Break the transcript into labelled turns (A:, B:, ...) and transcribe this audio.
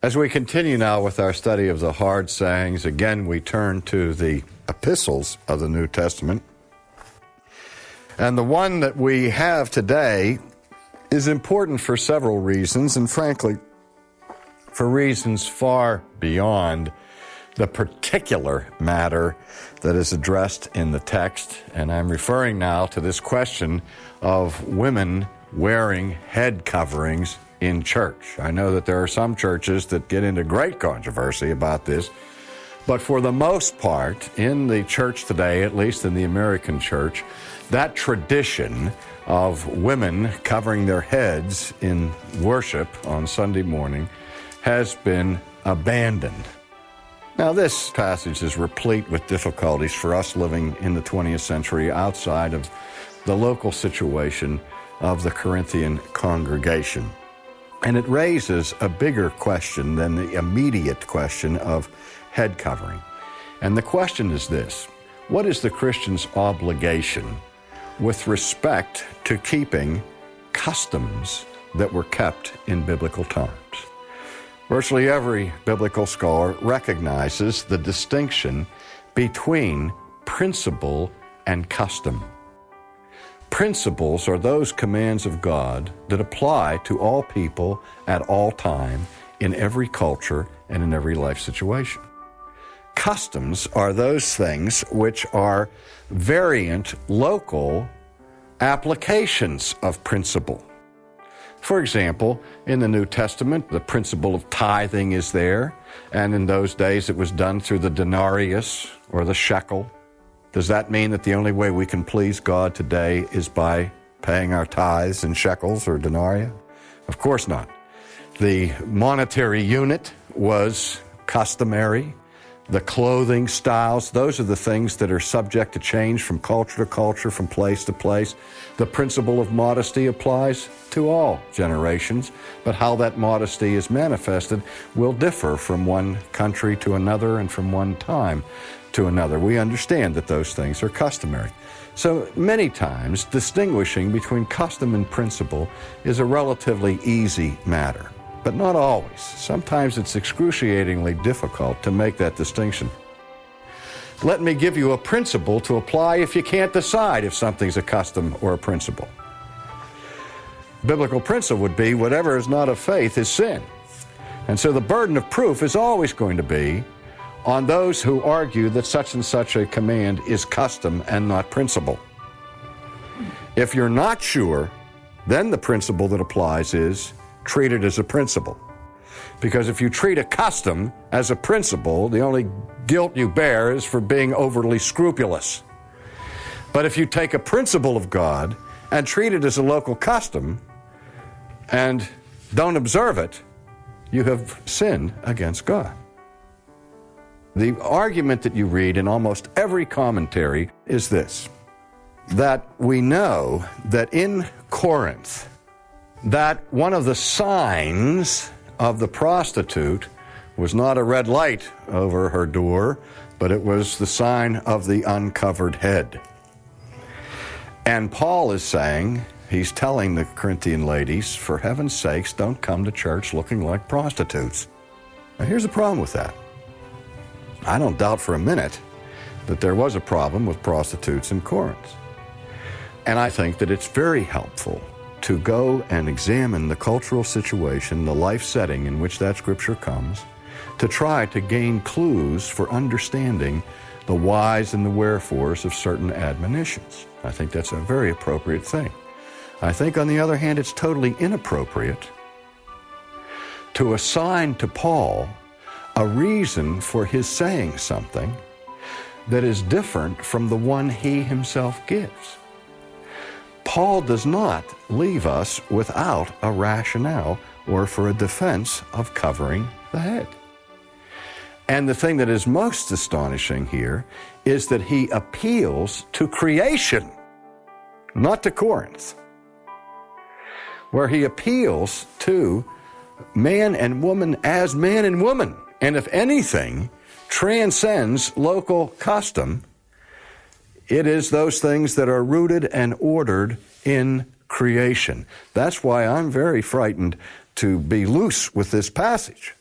A: As we continue now with our study of the hard sayings, again we turn to the epistles of the New Testament. And the one that we have today is important for several reasons, and frankly, for reasons far beyond the particular matter that is addressed in the text. And I'm referring now to this question of women wearing head coverings in church. I know that there are some churches that get into great controversy about this, but for the most part, in the church today, at least in the American church, that tradition of women covering their heads in worship on Sunday morning has been abandoned. Now, this passage is replete with difficulties for us living in the 20th century outside of the local situation of the Corinthian congregation. And it raises a bigger question than the immediate question of head covering. And the question is this: what is the Christian's obligation with respect to keeping customs that were kept in biblical times? Virtually every biblical scholar recognizes the distinction between principle and custom. Principles are those commands of God that apply to all people at all time, in every culture and in every life situation. Customs are those things which are variant, local applications of principle. For example, in the New Testament, the principle of tithing is there, and in those days it was done through the denarius or the shekel. Does that mean that the only way we can please God today is by paying our tithes in shekels or denarii? Of course not. The monetary unit was customary. The clothing styles, those are the things that are subject to change from culture to culture, from place to place. The principle of modesty applies to all generations, but how that modesty is manifested will differ from one country to another and from one time to another. We understand that those things are customary. So many times, distinguishing between custom and principle is a relatively easy matter. But not always. Sometimes it's excruciatingly difficult to make that distinction. Let me give you a principle to apply if you can't decide if something's a custom or a principle. Biblical principle would be whatever is not of faith is sin. And so the burden of proof is always going to be on those who argue that such and such a command is custom and not principle. If you're not sure, then the principle that applies is treat it as a principle. Because if you treat a custom as a principle, the only guilt you bear is for being overly scrupulous. But if you take a principle of God and treat it as a local custom and don't observe it, you have sinned against God. The argument that you read in almost every commentary is this: that we know that in Corinth, that one of the signs of the prostitute was not a red light over her door, but it was the sign of the uncovered head. And Paul is saying, he's telling the Corinthian ladies, for heaven's sakes, don't come to church looking like prostitutes. Now here's the problem with that. I don't doubt for a minute that there was a problem with prostitutes in Corinth. And I think that it's very helpful to go and examine the cultural situation, the life setting in which that scripture comes, to try to gain clues for understanding the whys and the wherefores of certain admonitions. I think that's a very appropriate thing. I think, on the other hand, it's totally inappropriate to assign to Paul a reason for his saying something that is different from the one he himself gives. Paul does not leave us without a rationale or for a defense of covering the head. And the thing that is most astonishing here is that he appeals to creation, not to Corinth, where he appeals to man and woman as man and woman. And if anything transcends local custom, it is those things that are rooted and ordered in creation. That's why I'm very frightened to be loose with this passage.